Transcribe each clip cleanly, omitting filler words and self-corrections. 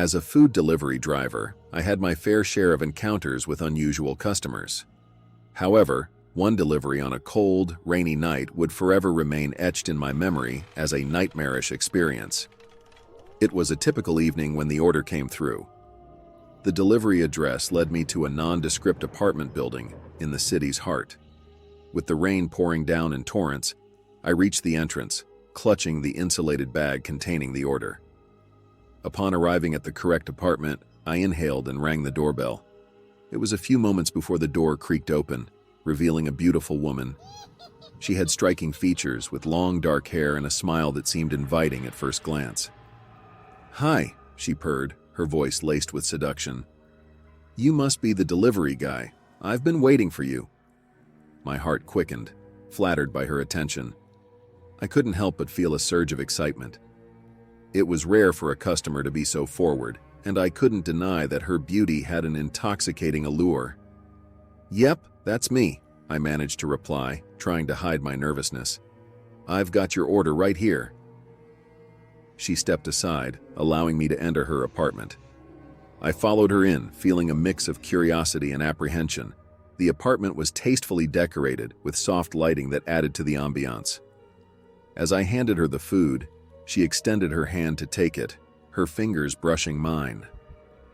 As a food delivery driver, I had my fair share of encounters with unusual customers. However, one delivery on a cold, rainy night would forever remain etched in my memory as a nightmarish experience. It was a typical evening when the order came through. The delivery address led me to a nondescript apartment building in the city's heart. With the rain pouring down in torrents, I reached the entrance, clutching the insulated bag containing the order. Upon arriving at the correct apartment, I inhaled and rang the doorbell. It was a few moments before the door creaked open, revealing a beautiful woman. She had striking features with long dark hair and a smile that seemed inviting at first glance. "Hi," she purred, her voice laced with seduction. "You must be the delivery guy. I've been waiting for you." My heart quickened, flattered by her attention. I couldn't help but feel a surge of excitement. It was rare for a customer to be so forward, and I couldn't deny that her beauty had an intoxicating allure. "Yep, that's me," I managed to reply, trying to hide my nervousness. "I've got your order right here." She stepped aside, allowing me to enter her apartment. I followed her in, feeling a mix of curiosity and apprehension. The apartment was tastefully decorated, with soft lighting that added to the ambiance. As I handed her the food, she extended her hand to take it, her fingers brushing mine.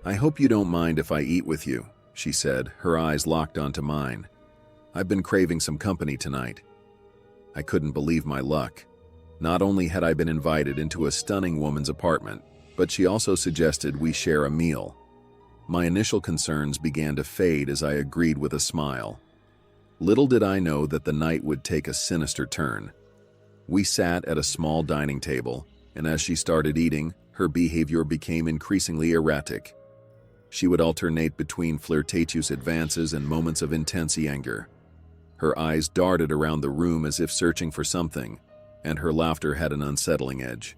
"I hope you don't mind if I eat with you," she said, her eyes locked onto mine. "I've been craving some company tonight." I couldn't believe my luck. Not only had I been invited into a stunning woman's apartment, but she also suggested we share a meal. My initial concerns began to fade as I agreed with a smile. Little did I know that the night would take a sinister turn. We sat at a small dining table, and as she started eating, her behavior became increasingly erratic. She would alternate between flirtatious advances and moments of intense anger. Her eyes darted around the room as if searching for something, and her laughter had an unsettling edge.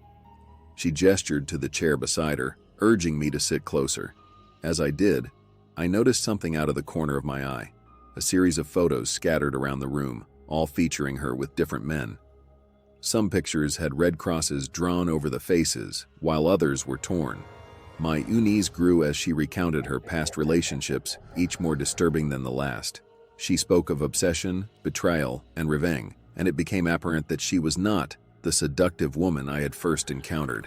She gestured to the chair beside her, urging me to sit closer. As I did, I noticed something out of the corner of my eye, a series of photos scattered around the room, all featuring her with different men. Some pictures had red crosses drawn over the faces, while others were torn. My unease grew as she recounted her past relationships, each more disturbing than the last. She spoke of obsession, betrayal, and revenge, and it became apparent that she was not the seductive woman I had first encountered.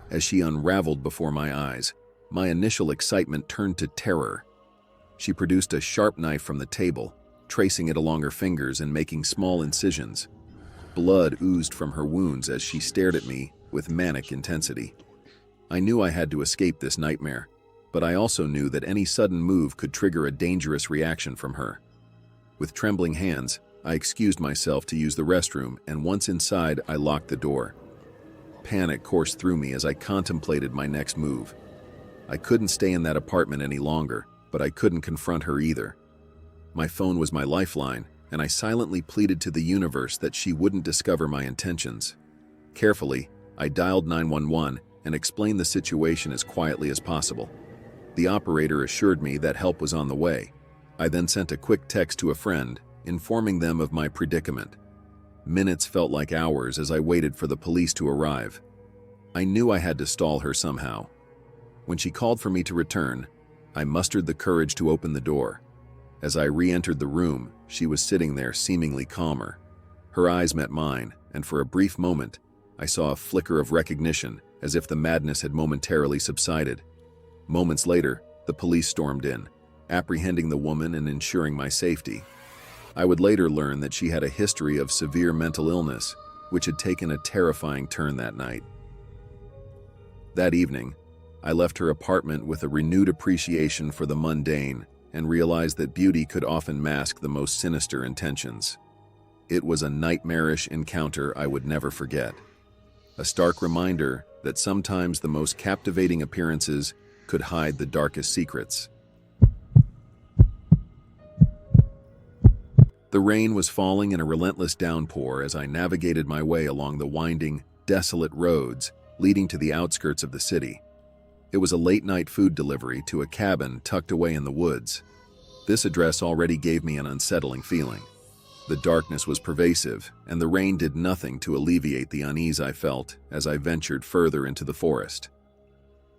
As she unraveled before my eyes, my initial excitement turned to terror. She produced a sharp knife from the table, tracing it along her fingers and making small incisions. Blood oozed from her wounds as she stared at me with manic intensity. I knew I had to escape this nightmare, but I also knew that any sudden move could trigger a dangerous reaction from her. With trembling hands, I excused myself to use the restroom, and once inside, I locked the door. Panic coursed through me as I contemplated my next move. I couldn't stay in that apartment any longer, but I couldn't confront her either. My phone was my lifeline, and I silently pleaded to the universe that she wouldn't discover my intentions. Carefully, I dialed 911 and explained the situation as quietly as possible. The operator assured me that help was on the way. I then sent a quick text to a friend, informing them of my predicament. Minutes felt like hours as I waited for the police to arrive. I knew I had to stall her somehow. When she called for me to return, I mustered the courage to open the door. As I re-entered the room, she was sitting there seemingly calmer. Her eyes met mine, and for a brief moment, I saw a flicker of recognition, as if the madness had momentarily subsided. Moments later, the police stormed in, apprehending the woman and ensuring my safety. I would later learn that she had a history of severe mental illness, which had taken a terrifying turn that night. That evening, I left her apartment with a renewed appreciation for the mundane and realized that beauty could often mask the most sinister intentions. It was a nightmarish encounter I would never forget, a stark reminder that sometimes the most captivating appearances could hide the darkest secrets. The rain was falling in a relentless downpour as I navigated my way along the winding, desolate roads leading to the outskirts of the city. It was a late-night food delivery to a cabin tucked away in the woods. This address already gave me an unsettling feeling. The darkness was pervasive, and the rain did nothing to alleviate the unease I felt as I ventured further into the forest.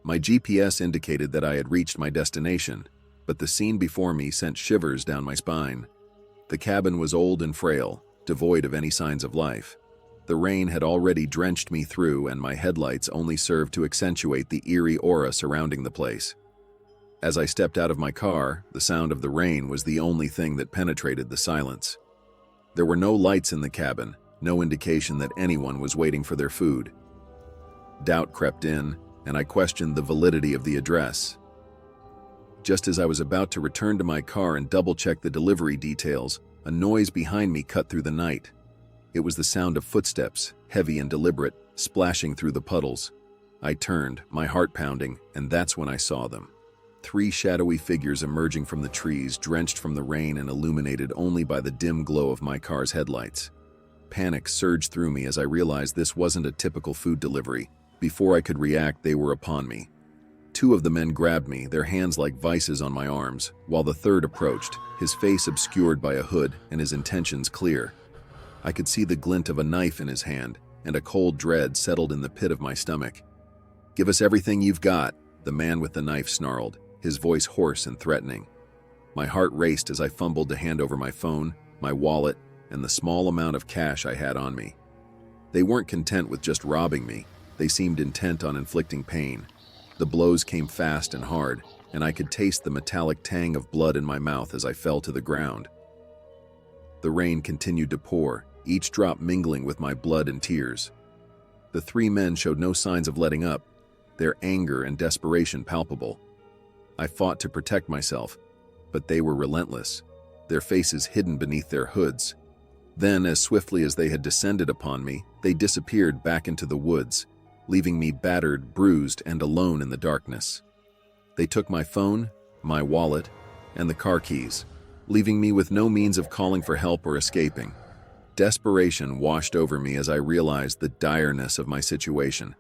My GPS indicated that I had reached my destination, but the scene before me sent shivers down my spine. The cabin was old and frail, devoid of any signs of life. The rain had already drenched me through, and my headlights only served to accentuate the eerie aura surrounding the place. As I stepped out of my car, the sound of the rain was the only thing that penetrated the silence. There were no lights in the cabin, no indication that anyone was waiting for their food. Doubt crept in, and I questioned the validity of the address. Just as I was about to return to my car and double-check the delivery details, a noise behind me cut through the night. It was the sound of footsteps, heavy and deliberate, splashing through the puddles. I turned, my heart pounding, and that's when I saw them. 3 shadowy figures emerging from the trees, drenched from the rain and illuminated only by the dim glow of my car's headlights. Panic surged through me as I realized this wasn't a typical food delivery. Before I could react, they were upon me. 2 of the men grabbed me, their hands like vices on my arms, while the third approached, his face obscured by a hood and his intentions clear. I could see the glint of a knife in his hand, and a cold dread settled in the pit of my stomach. "Give us everything you've got," the man with the knife snarled, his voice hoarse and threatening. My heart raced as I fumbled to hand over my phone, my wallet, and the small amount of cash I had on me. They weren't content with just robbing me. They seemed intent on inflicting pain. The blows came fast and hard, and I could taste the metallic tang of blood in my mouth as I fell to the ground. The rain continued to pour, each drop mingling with my blood and tears. The 3 men showed no signs of letting up, their anger and desperation palpable. I fought to protect myself, but they were relentless, their faces hidden beneath their hoods. Then, as swiftly as they had descended upon me, they disappeared back into the woods, leaving me battered, bruised, and alone in the darkness. They took my phone, my wallet, and the car keys, leaving me with no means of calling for help or escaping. Desperation washed over me as I realized the direness of my situation.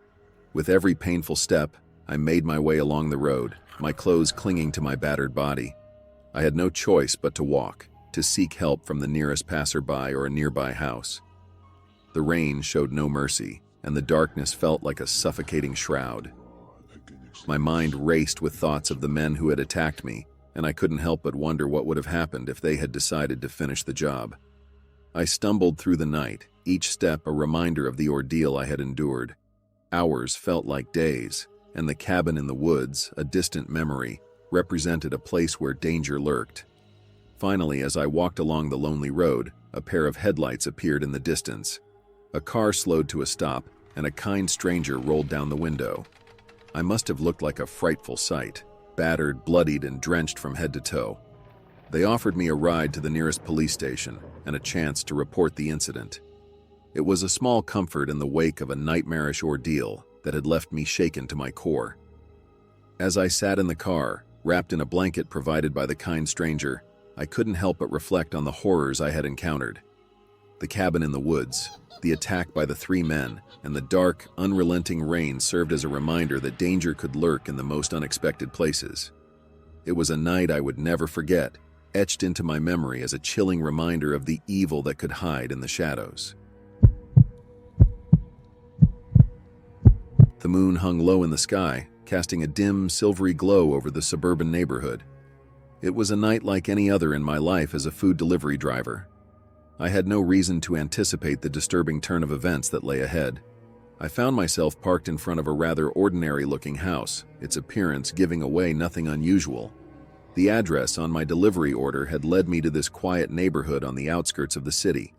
With every painful step, I made my way along the road, my clothes clinging to my battered body. I had no choice but to walk, to seek help from the nearest passerby or a nearby house. The rain showed no mercy, and the darkness felt like a suffocating shroud. My mind raced with thoughts of the men who had attacked me, and I couldn't help but wonder what would have happened if they had decided to finish the job. I stumbled through the night, each step a reminder of the ordeal I had endured. Hours felt like days, and the cabin in the woods, a distant memory, represented a place where danger lurked. Finally, as I walked along the lonely road, a pair of headlights appeared in the distance. A car slowed to a stop, and a kind stranger rolled down the window. I must have looked like a frightful sight, battered, bloodied, and drenched from head to toe. They offered me a ride to the nearest police station and a chance to report the incident. It was a small comfort in the wake of a nightmarish ordeal that had left me shaken to my core. As I sat in the car, wrapped in a blanket provided by the kind stranger, I couldn't help but reflect on the horrors I had encountered. The cabin in the woods, the attack by the 3 men, and the dark, unrelenting rain served as a reminder that danger could lurk in the most unexpected places. It was a night I would never forget, etched into my memory as a chilling reminder of the evil that could hide in the shadows. The moon hung low in the sky, casting a dim, silvery glow over the suburban neighborhood. It was a night like any other in my life as a food delivery driver. I had no reason to anticipate the disturbing turn of events that lay ahead. I found myself parked in front of a rather ordinary-looking house, its appearance giving away nothing unusual. The address on my delivery order had led me to this quiet neighborhood on the outskirts of the city.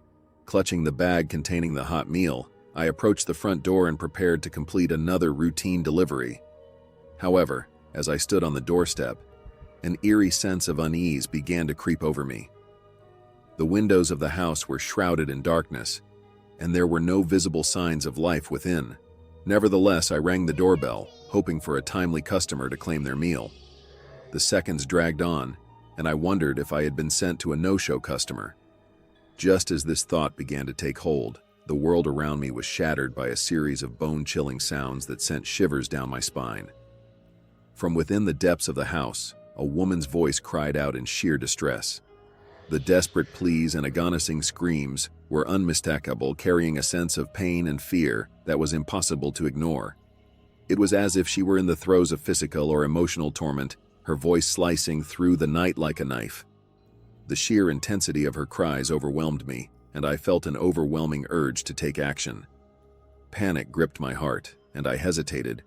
Clutching the bag containing the hot meal, I approached the front door and prepared to complete another routine delivery. However, as I stood on the doorstep, an eerie sense of unease began to creep over me. The windows of the house were shrouded in darkness, and there were no visible signs of life within. Nevertheless, I rang the doorbell, hoping for a timely customer to claim their meal. The seconds dragged on, and I wondered if I had been sent to a no-show customer. Just as this thought began to take hold, the world around me was shattered by a series of bone-chilling sounds that sent shivers down my spine. From within the depths of the house, a woman's voice cried out in sheer distress. The desperate pleas and agonizing screams were unmistakable, carrying a sense of pain and fear that was impossible to ignore. It was as if she were in the throes of physical or emotional torment, her voice slicing through the night like a knife. The sheer intensity of her cries overwhelmed me, and I felt an overwhelming urge to take action. Panic gripped my heart, and I hesitated,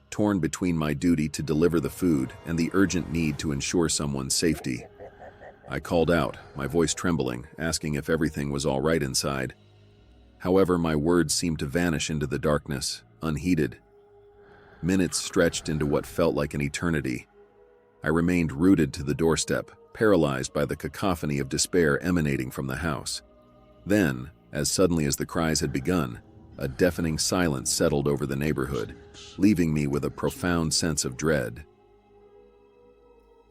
torn between my duty to deliver the food and the urgent need to ensure someone's safety. I called out, my voice trembling, asking if everything was all right inside. However, my words seemed to vanish into the darkness, unheeded. Minutes stretched into what felt like an eternity. I remained rooted to the doorstep, paralyzed by the cacophony of despair emanating from the house. Then, as suddenly as the cries had begun, a deafening silence settled over the neighborhood, leaving me with a profound sense of dread.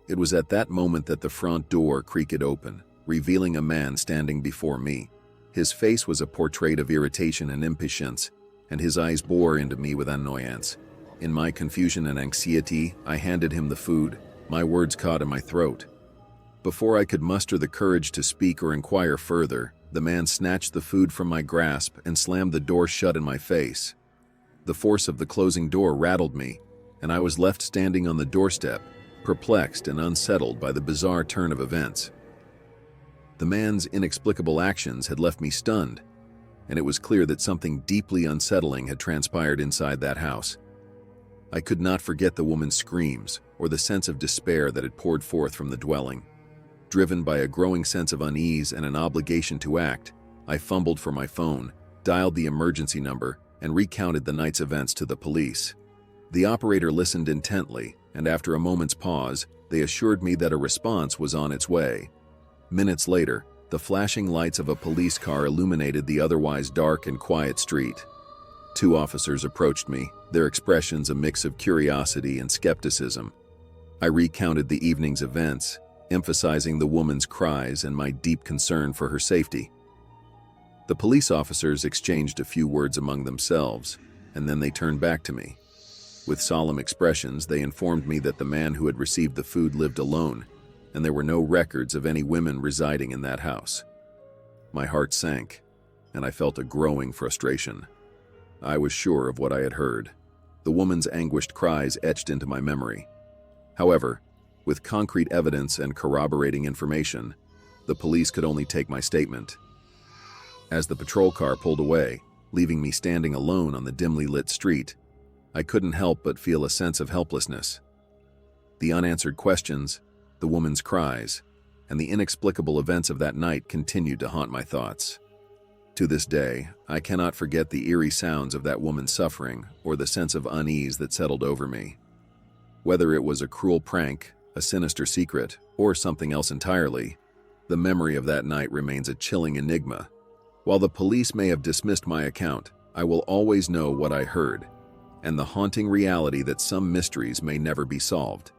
It was at that moment that the front door creaked open, revealing a man standing before me. His face was a portrait of irritation and impatience, and his eyes bore into me with annoyance. In my confusion and anxiety, I handed him the food, my words caught in my throat. Before I could muster the courage to speak or inquire further, the man snatched the food from my grasp and slammed the door shut in my face. The force of the closing door rattled me, and I was left standing on the doorstep, perplexed and unsettled by the bizarre turn of events. The man's inexplicable actions had left me stunned, and it was clear that something deeply unsettling had transpired inside that house. I could not forget the woman's screams or the sense of despair that had poured forth from the dwelling. Driven by a growing sense of unease and an obligation to act, I fumbled for my phone, dialed the emergency number, and recounted the night's events to the police. The operator listened intently, and after a moment's pause, they assured me that a response was on its way. Minutes later, the flashing lights of a police car illuminated the otherwise dark and quiet street. 2 officers approached me, their expressions a mix of curiosity and skepticism. I recounted the evening's events, emphasizing the woman's cries and my deep concern for her safety. The police officers exchanged a few words among themselves, and then they turned back to me. With solemn expressions, they informed me that the man who had received the food lived alone, and there were no records of any women residing in that house. My heart sank, and I felt a growing frustration. I was sure of what I had heard. The woman's anguished cries etched into my memory. However, with concrete evidence and corroborating information, the police could only take my statement. As the patrol car pulled away, leaving me standing alone on the dimly lit street, I couldn't help but feel a sense of helplessness. The unanswered questions, the woman's cries, and the inexplicable events of that night continued to haunt my thoughts. To this day, I cannot forget the eerie sounds of that woman's suffering or the sense of unease that settled over me. Whether it was a cruel prank, a sinister secret, or something else entirely, the memory of that night remains a chilling enigma. While the police may have dismissed my account, I will always know what I heard, and the haunting reality that some mysteries may never be solved.